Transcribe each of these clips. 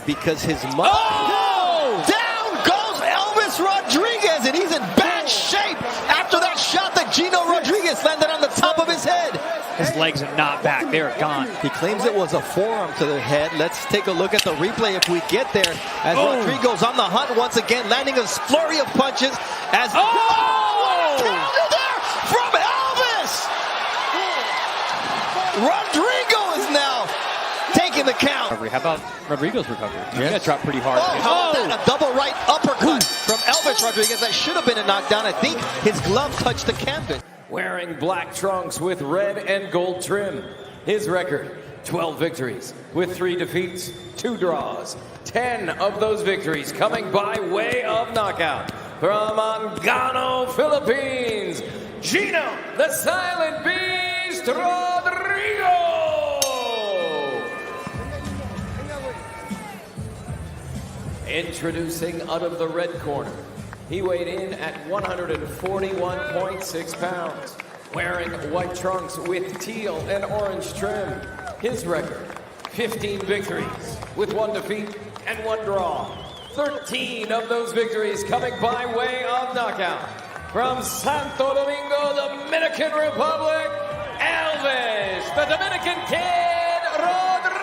because his mother... Oh! Down goes Elvis Rodriguez, and he's in bad shape after that shot that Jino Rodrigo landed on the top of his head. His legs are not back. They're gone. He claims it was a forearm to the head. Let's take a look at the replay if we get there. As Rodrigo's on the hunt once again, landing a flurry of punches. As what a counter there from Elvis! Rodrigo is now taking the count. How about Rodrigo's recovery? He got dropped pretty hard. How about that? A double right uppercut from Elvis Rodriguez. That should have been a knockdown. I think his glove touched the canvas. Wearing black trunks with red and gold trim. His record, 12 victories with 3 defeats, 2 draws. 10 of those victories coming by way of knockout. From Angano, Philippines, Jino, the Silent Beast Rodrigo! Introducing out of the red corner. He weighed in at 141.6 pounds, wearing white trunks with teal and orange trim. His record, 15 victories with 1 defeat and 1 draw. 13 of those victories coming by way of knockout. From Santo Domingo, Dominican Republic, Elvis, the Dominican Kid Rodriguez!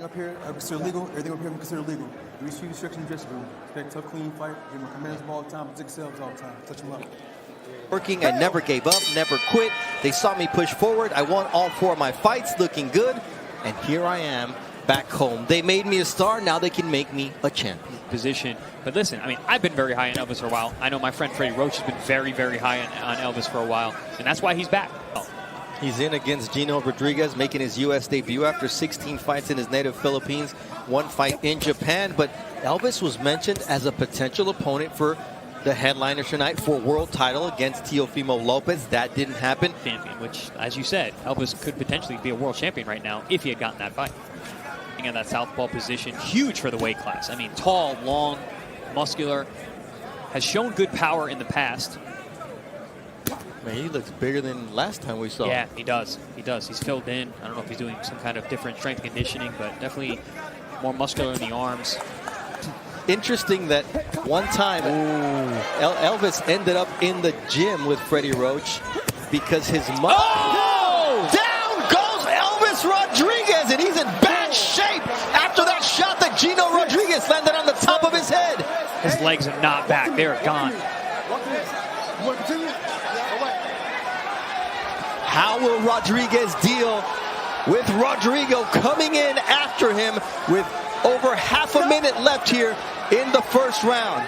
Up here, I consider legal. Everything up here, I consider legal. We shoot restrictions in the dressing room. Expect tough, clean fight. Give them commands all the time. Take selves all the time. Touch them up. Working, I never gave up, never quit. They saw me push forward. I won all 4 of my fights, looking good. And here I am, back home. They made me a star. Now they can make me a champion. Position. But listen, I mean, I've been very high on Elvis for a while. I know my friend Freddie Roach has been very, very high on Elvis for a while. And that's why he's back. He's in against Jino Rodriguez, making his U.S. debut after 16 fights in his native Philippines, 1 fight in Japan. But Elvis was mentioned as a potential opponent for the headliner tonight for world title against Teofimo Lopez. That didn't happen. Champion, which, as you said, Elvis could potentially be a world champion right now if he had gotten that fight. In that southpaw position, huge for the weight class. I mean, tall, long, muscular, has shown good power in the past. Man, he looks bigger than last time we saw him. Yeah, he does. He does. He's filled in. I don't know if he's doing some kind of different strength conditioning, but definitely more muscular in the arms. Interesting that one time Elvis ended up in the gym with Freddie Roach because his mother... Down goes Elvis Rodriguez, and he's in bad shape after that shot that Jino Rodriguez landed on the top of his head. His legs are not back. They're gone. How will Rodriguez deal with Rodrigo coming in after him with over half a minute left here in the first round?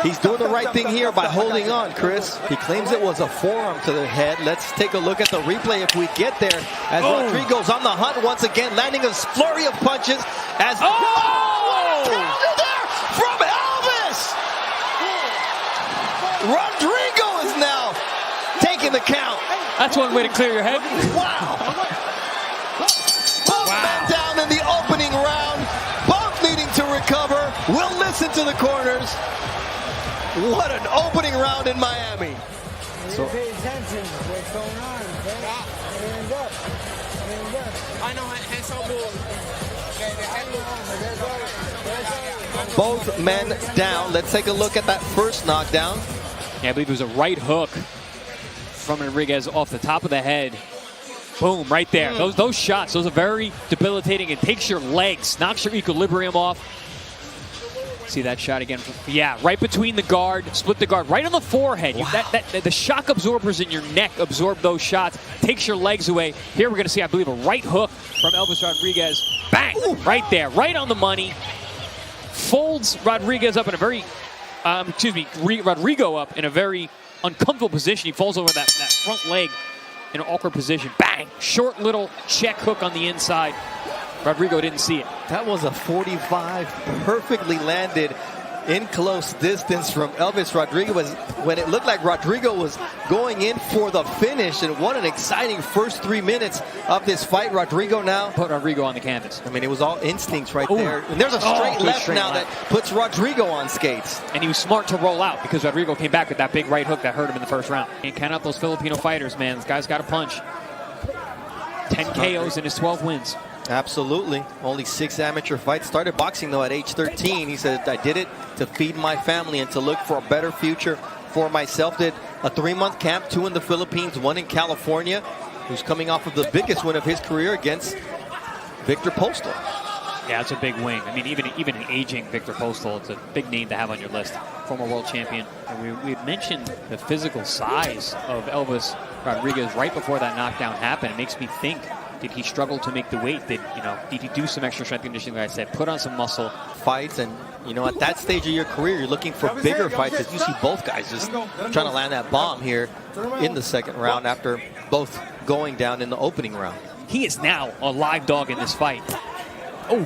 He's doing the right thing here by holding on, Chris. He claims it was a forearm to the head. Let's take a look at the replay if we get there. As Rodrigo's on the hunt once again, landing a flurry of punches. As what a counter there from Elvis! Rodrigo is now taking the count. That's one way to clear your head. Wow. Both men down in the opening round, both needing to recover. We'll listen to the corners. What an opening round in Miami. So pay attention to what's going on. Hands up. Hands up. I know, hands up. Both men down. Let's take a look at that first knockdown. Yeah, I believe it was a right hook from Rodriguez off the top of the head. Boom, right there. Those shots, those are very debilitating. It takes your legs, knocks your equilibrium off. See that shot again? Yeah, right between the guard, split the guard, right on the forehead. Wow. The shock absorbers in your neck absorb those shots, takes your legs away. Here we're going to see, I believe, a right hook from Elvis Rodriguez. Bang! Right there, right on the money. Folds Rodriguez up in a very, Rodrigo up in a very uncomfortable position. He falls over that front leg in an awkward position. Bang! Short little check hook on the inside. Rodrigo didn't see it. That was a 45, perfectly landed in close distance from Elvis Rodriguez when it looked like Rodrigo was going in for the finish. And what an exciting first 3 minutes of this fight. Rodrigo now Put Rodrigo on the canvas. I mean, it was all instincts right there. And there's a straight left now that puts Rodrigo on skates. And he was smart to roll out because Rodrigo came back with that big right hook that hurt him in the first round. Can't count out those Filipino fighters, man. This guy's got a punch. 10 KOs in his 12 wins. Absolutely. Only 6 amateur fights. Started boxing, though, at age 13. He said, I did it to feed my family and to look for a better future for myself. Did a 3-month camp, 2 in the Philippines, 1 in California. Who's coming off of the biggest win of his career against Victor Postal. Yeah, it's a big win. I mean, even an aging Victor Postal, it's a big name to have on your list. Former world champion. And we mentioned the physical size of Elvis Rodriguez right before that knockdown happened. It makes me think, did he struggle to make the weight? Did he do some extra strength conditioning, like I said, put on some muscle? Fights, and at that stage of your career, you're looking for bigger fights, as you see both guys just trying to land that bomb here in the second round after both going down in the opening round. He is now a live dog in this fight. Oh,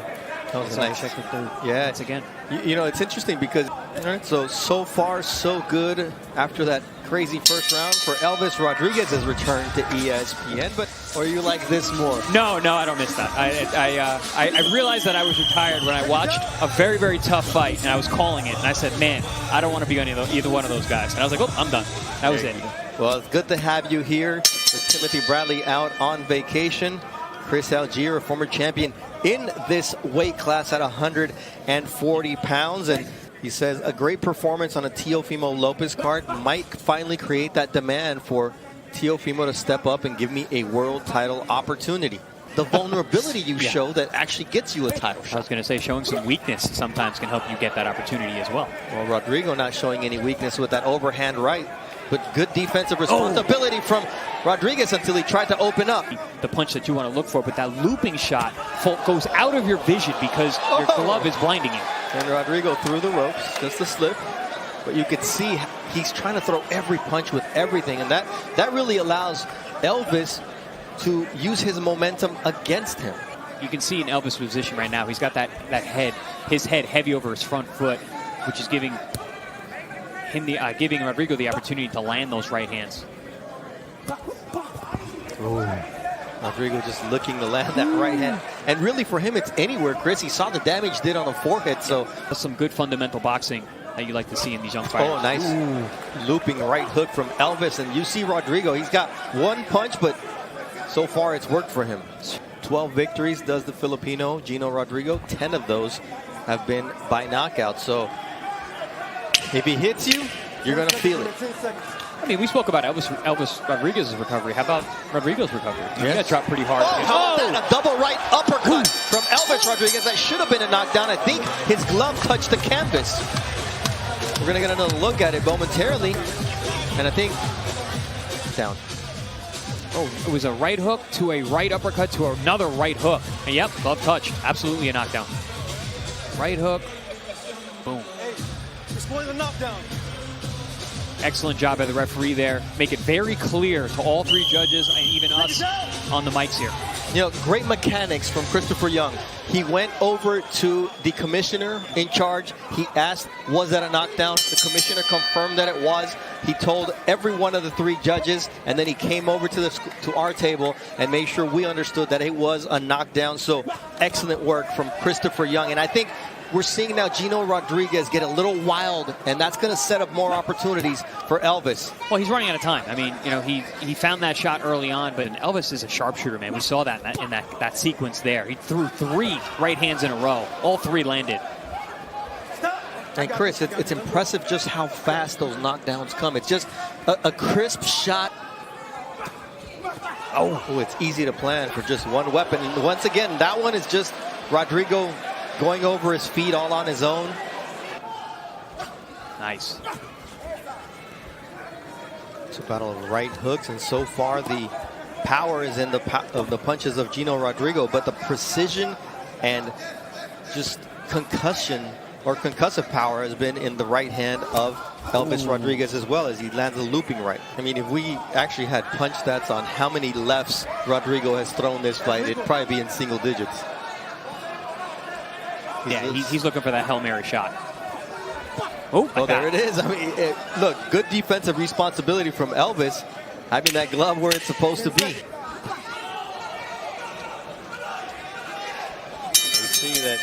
that was nice. Check the third. Yeah, once again. It's interesting because so far so good after that crazy first round for Elvis Rodriguez's return to ESPN. But or you like this more? No, I don't miss that. I realized that I was retired when I watched a very, very tough fight and I was calling it, and I said, man, I don't want to be on either one of those guys. And I was like, oh, I'm done. That was it. Well, it's good to have you here with Timothy Bradley out on vacation. Chris Algier, a former champion in this weight class at 140 pounds. And he says a great performance on a Teofimo Lopez card might finally create that demand for Teofimo to step up and give me a world title opportunity. The vulnerability you show that actually gets you a title shot. I was going to say, showing some weakness sometimes can help you get that opportunity as well. Well, Rodrigo not showing any weakness with that overhand right, but good defensive responsibility from Rodriguez until he tried to open up. The punch that you want to look for, but that looping shot goes out of your vision because your glove is blinding you. And Rodrigo through the ropes, just a slip. But you could see he's trying to throw every punch with everything, and that really allows Elvis to use his momentum against him. You can see in Elvis' position right now, he's got his head heavy over his front foot, which is giving Rodrigo the opportunity to land those right hands. Ooh. Rodrigo just looking to land that right hand. And really for him, it's anywhere, Chris. He saw the damage did on the forehead, so. Some good fundamental boxing that you like to see in these young fighters. Oh, nice looping right hook from Elvis. And you see Rodrigo, he's got one punch, but so far it's worked for him. 12 victories does the Filipino, Jino Rodrigo. 10 of those have been by knockout. So if he hits you, you're going to feel it. I mean, we spoke about Elvis Rodriguez's recovery. How about Rodrigo's recovery? Yes. He got dropped pretty hard. How about that? A double right uppercut from Elvis Rodriguez. That should have been a knockdown. I think his glove touched the canvas. We're going to get another look at it momentarily. And I think down. Oh, it was a right hook to a right uppercut to another right hook. And yep, glove touch. Absolutely a knockdown. Right hook. Boom. Hey, display the knockdown. Excellent job by the referee there. Make it very clear to all three judges and even us on the mics here. Great mechanics from Christopher Young. He went over to the commissioner in charge. He asked, was that a knockdown? The commissioner confirmed that it was. He told every one of the three judges, and then he came over to our table and made sure we understood that it was a knockdown. So excellent work from Christopher Young. And I think we're seeing now Jino Rodriguez get a little wild, and that's going to set up more opportunities for Elvis. Well, he's running out of time. I mean, he found that shot early on, but Elvis is a sharpshooter, man. We saw that in that sequence there. He threw 3 right hands in a row. All 3 landed. And Chris, it's impressive just how fast those knockdowns come. It's just a crisp shot. Oh, it's easy to plan for just one weapon. And once again, that one is just Rodrigo going over his feet all on his own. Nice. It's a battle of right hooks, and so far the power is in the punches of Jino Rodrigo, but the precision and just concussive power has been in the right hand of Elvis Rodriguez as well, as he lands a looping right. I mean, if we actually had punch stats on how many lefts Rodrigo has thrown this fight, it'd probably be in single digits. Yeah, he's looking for that Hail Mary shot. Oh, there it is. I mean, look, good defensive responsibility from Elvis, having that glove where it's supposed to be. You see that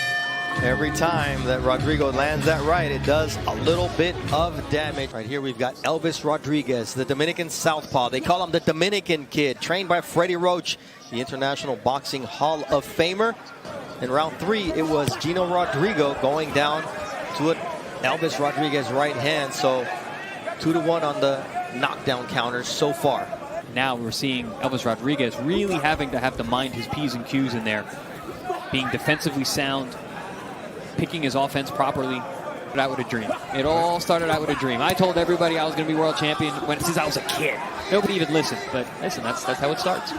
Every time that Rodrigo lands that right, it does a little bit of damage. Right here, we've got Elvis Rodriguez, the Dominican southpaw. They call him the Dominican Kid, trained by Freddie Roach, the International Boxing Hall of Famer. In round 3, it was Jino Rodrigo going down to an Elvis Rodriguez right hand. So 2-1 on the knockdown counters so far. Now we're seeing Elvis Rodriguez really having to mind his P's and Q's in there. Being defensively sound, picking his offense properly. Started out with a dream. It all started out with a dream. I told everybody I was going to be world champion since I was a kid. Nobody even listened. But listen, that's how it starts.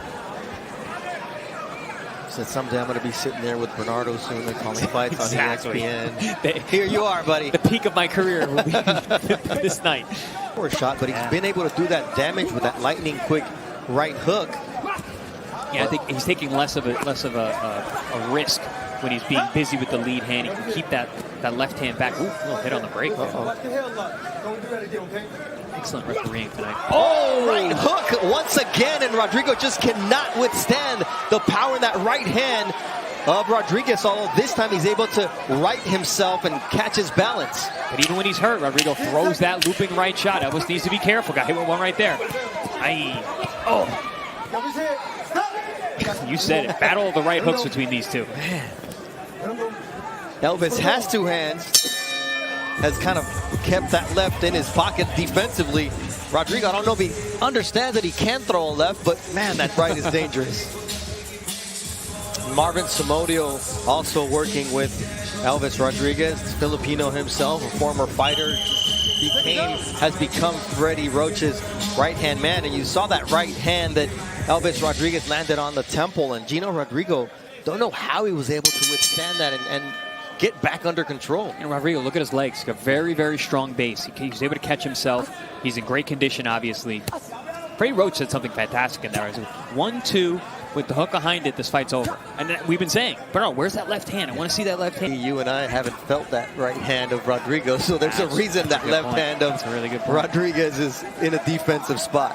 Said someday I'm going to be sitting there with Bernardo soon and calling fights Exactly. on ESPN. Here you are, buddy. The peak of my career will be this night. Poor shot, but he's been able to do that damage with that lightning quick right hook. Yeah, I think he's taking less of a risk when he's being busy with the lead hand. He can keep that left hand back. Ooh, a little hit on the break. Excellent refereeing tonight. Oh, right hook once again, and Rodrigo just cannot withstand the power in that right hand of Rodriguez, although this time he's able to right himself and catch his balance. But even when he's hurt, Rodrigo throws that looping right shot. Elvis needs to be careful. Got hit with one right there. Aye. Oh. You said it. Battle of the right hooks between these two. Man. Elvis has two hands. Has kind of kept that left in his pocket defensively. Rodrigo, I don't know if he understands that he can throw a left, but man, that right is dangerous. Marvin Somodio also working with Elvis Rodriguez, Filipino himself, a former fighter, has become Freddie Roach's right-hand man. And you saw that right hand that Elvis Rodriguez landed on the temple, and Jino Rodrigo, don't know how he was able to withstand that and get back under control. And Rodrigo, look at his legs. He's got very, very strong base. He's able to catch himself. He's in great condition, obviously. Freddie Roach said something fantastic in there. 1-2 with the hook behind it, this fight's over. And we've been saying, Bernardo, where's that left hand? I want to see that left hand. You and I haven't felt that right hand of Rodrigo, so there's a reason that left hand of Rodriguez is in a defensive spot.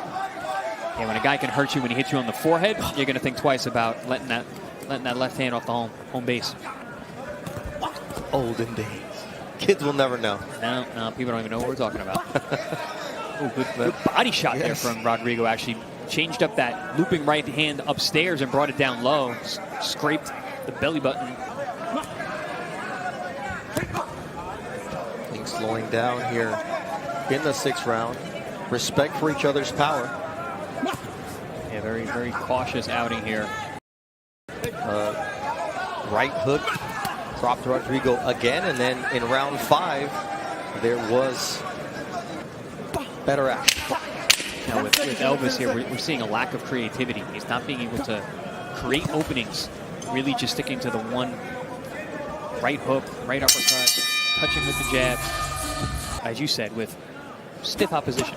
Yeah, when a guy can hurt you when he hits you on the forehead, you're going to think twice about letting that left hand off the home base. Olden days. Kids will never know. No, people don't even know what we're talking about. Ooh, good body shot there from Rodrigo. Actually changed up that looping right hand upstairs and brought it down low. Scraped the belly button. Things slowing down here in the 6th round. Respect for each other's power. Yeah, very, very cautious outing here. Right hook dropped Rodrigo again, and then in round 5 there was better action. Now with Elvis here, we're seeing a lack of creativity. He's not being able to create openings, really just sticking to the one right hook, right uppercut, touching with the jab. As you said, with stiff opposition.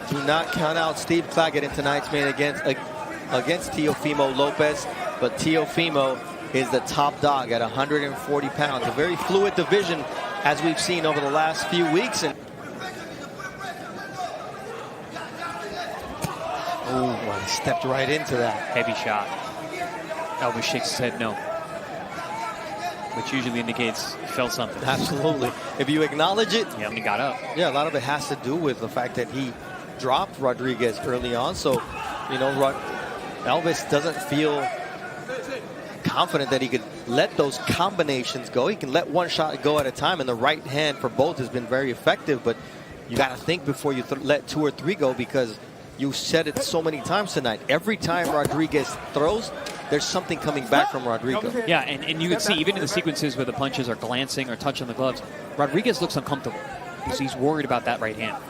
Do not count out Steve Claggett in tonight's main against Teofimo Lopez, but Teofimo is the top dog at 140 pounds. A very fluid division, as we've seen over the last few weeks. And oh, he stepped right into that. Heavy shot. Elvis shakes his head no, which usually indicates he felt something. Absolutely. If you acknowledge it. Yeah, when he got up. Yeah, a lot of it has to do with the fact that he dropped Rodriguez early on. So, you know, Elvis doesn't feel confident that he could let those combinations go. He can let one shot go at a time, and the right hand for both has been very effective. But you got to think before you let 2 or 3 go, because you said it so many times tonight. Every time Rodriguez throws, there's something coming back from Rodrigo. Yeah, and you can see even in the sequences where the punches are glancing or touching the gloves, Rodriguez looks uncomfortable because he's worried about that right hand.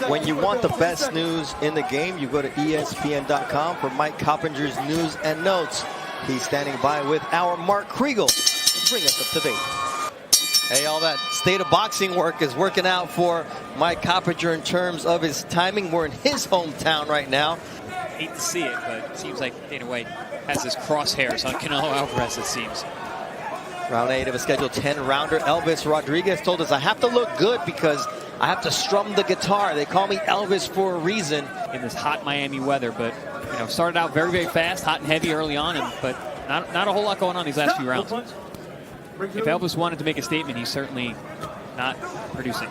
When you want the best news in the game, you go to ESPN.com for Mike Coppinger's news and notes. He's standing by with our Mark Kriegel to bring us up to date. Hey, all that state of boxing work is working out for Mike Coppinger in terms of his timing. We're in his hometown right now. Hate to see it, but it seems like Dana White has his crosshairs on Canelo Alvarez, it seems. Round 8 of a scheduled 10-rounder. Elvis Rodriguez told us, I have to look good because I have to strum the guitar. They call me Elvis for a reason. In this hot Miami weather, but you know, started out very, very fast, hot and heavy early on, but not a whole lot going on these last few rounds. If Elvis wanted to make a statement, he's certainly not producing.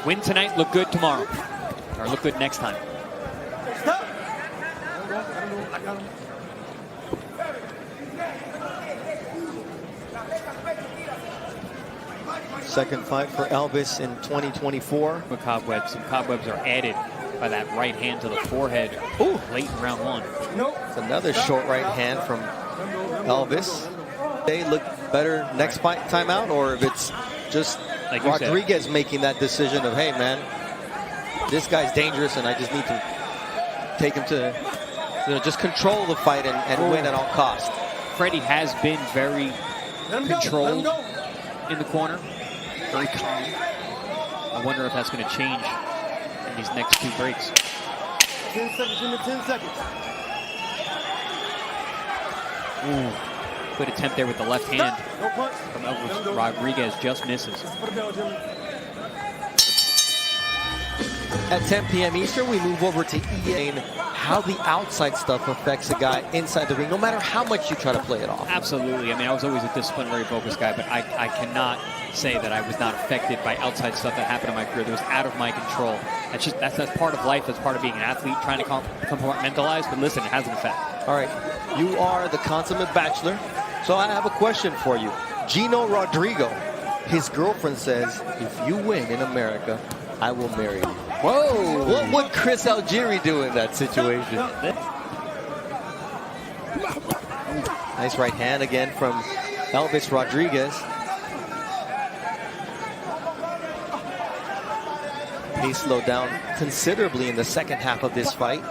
Win tonight, look good tomorrow, or look good next time. Second fight for Elvis in 2024. Some cobwebs are added by that right hand to the forehead. Ooh, late in round 1. It's another short right hand from Elvis. They look better next fight time out, or if it's just like Rodriguez making that decision of, hey man, this guy's dangerous and I just need to take him to, just control the fight and win at all costs. Freddie has been very controlled in the corner, very calm. I wonder if that's going to change in these next 2 breaks. 10 seconds, Jimmy, 10 seconds. Ooh. Good attempt there with the left hand from Elvis Rodriguez, just misses. At 10 p.m. Eastern, we move over to EA and how the outside stuff affects a guy inside the ring, no matter how much you try to play it off. Absolutely. I mean, I was always a disciplinary focused guy, but I cannot say that I was not affected by outside stuff that happened in my career that was out of my control. That's part of life. That's part of being an athlete, trying to compartmentalize. But listen, it has an effect. All right, you are the consummate bachelor. So I have a question for you. Jino Rodrigo, his girlfriend says, if you win in America, I will marry you. Whoa! What would Chris Algieri do in that situation? Nice right hand again from Elvis Rodriguez. Pace slowed down considerably in the second half of this fight,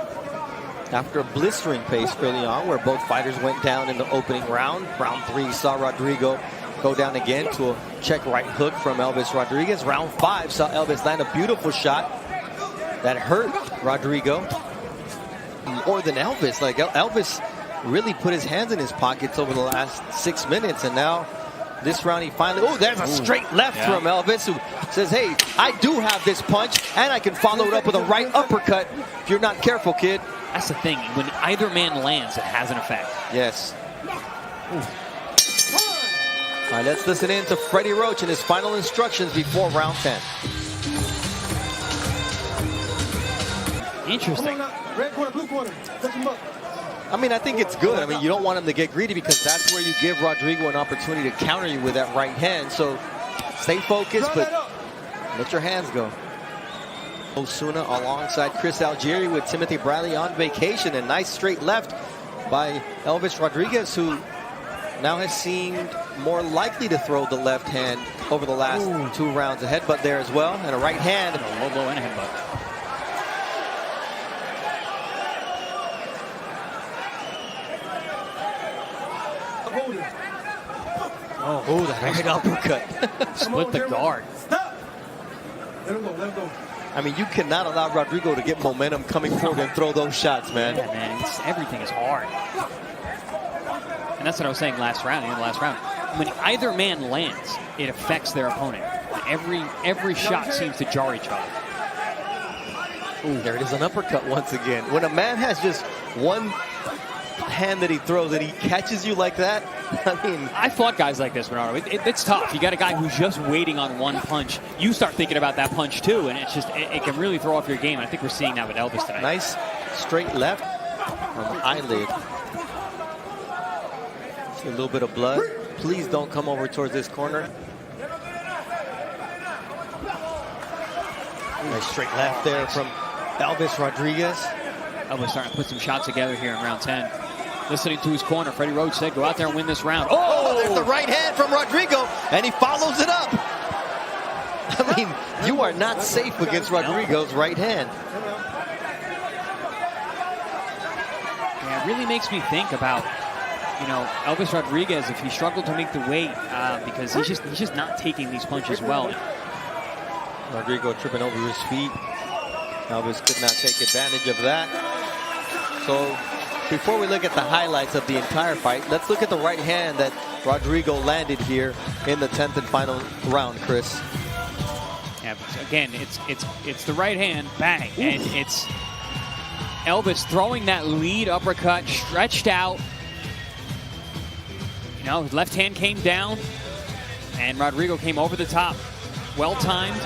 after a blistering pace early on where both fighters went down in the opening round. Round 3 saw Rodrigo go down again to a check right hook from Elvis Rodriguez. Round 5 saw Elvis land a beautiful shot that hurt Rodrigo more than Elvis. Like Elvis really put his hands in his pockets over the last 6 minutes, and now this round he finally, there's a straight left from Elvis, who says, hey, I do have this punch and I can follow it up with a right uppercut if you're not careful, kid. That's the thing. When either man lands, it has an effect. Yes. All right, let's listen in to Freddie Roach and his final instructions before round 10. Interesting. Red corner, blue corner. Touch him up. I mean, I think it's good. I mean, you don't want him to get greedy because that's where you give Rodrigo an opportunity to counter you with that right hand. So stay focused, but let your hands go. Osuna alongside Chris Algieri with Timothy Bradley on vacation. And nice straight left by Elvis Rodriguez, who now has seemed more likely to throw the left hand over the last 2 rounds. A headbutt there as well, and a right hand. A low blow and a headbutt. Oh, the right uppercut. Split the guard. Stop. Let him go, let him go. I mean, you cannot allow Rodrigo to get momentum coming forward and throw those shots, man. Yeah, man, everything is hard. And that's what I was saying last round, in the last round. When either man lands, it affects their opponent. Every shot seems to jar each other. Ooh, there it is, an uppercut once again. When a man has just one hand that he throws and he catches you like that, I mean, I fought guys like this, Bernardo. It's tough. You got a guy who's just waiting on one punch. You start thinking about that punch too, and it's just it can really throw off your game. I think we're seeing that with Elvis tonight. Nice straight left on the eyelid. See a little bit of blood. Please don't come over towards this corner. Nice straight left there from Elvis Rodriguez. Elvis starting to put some shots together here in round 10. Listening to his corner, Freddie Roach said, go out there and win this round. Oh, there's the right hand from Rodrigo, and he follows it up. I mean, you are not safe against Rodrigo's right hand. Yeah, it really makes me think about you know, Elvis Rodriguez, if he struggled to make the weight, because he's just not taking these punches well. Rodrigo tripping over his feet. Elvis could not take advantage of that. So before we look at the highlights of the entire fight, let's look at the right hand that Rodrigo landed here in the 10th and final round, Chris. Yeah, again, it's the right hand, bang, and it's Elvis throwing that lead uppercut, stretched out. You know, his left hand came down, and Rodrigo came over the top. Well timed.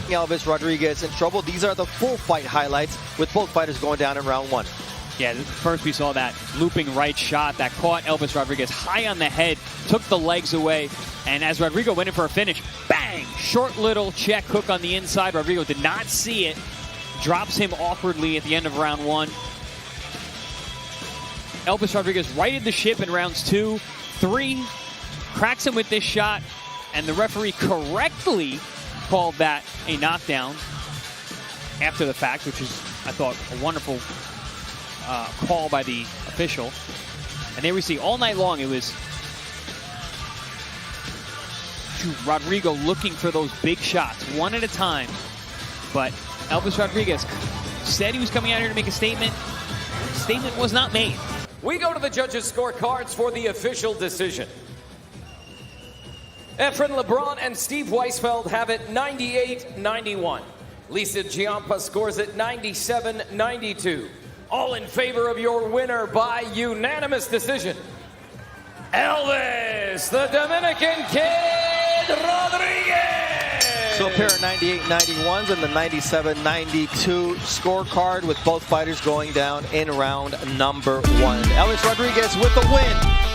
Elvis Rodriguez in trouble. These are the full fight highlights with both fighters going down in round 1. Yeah, first we saw that looping right shot that caught Elvis Rodriguez high on the head, took the legs away, and as Rodrigo went in for a finish, bang! Short little check hook on the inside. Rodrigo did not see it. Drops him awkwardly at the end of round 1. Elvis Rodriguez righted the ship in rounds 2, 3, cracks him with this shot, and the referee correctly called that a knockdown after the fact, which is, I thought, a wonderful call by the official. And there we see all night long it was Rodrigo looking for those big shots, one at a time. But Elvis Rodriguez said he was coming out here to make a statement. The statement was not made. We go to the judges' scorecards for the official decision. Efren LeBron and Steve Weisfeld have it 98-91. Lisa Giampa scores it 97-92. All in favor of your winner by unanimous decision, Elvis, the Dominican Kid Rodriguez. So a pair of 98-91s and the 97-92 scorecard with both fighters going down in round number 1. Elvis Rodriguez with the win.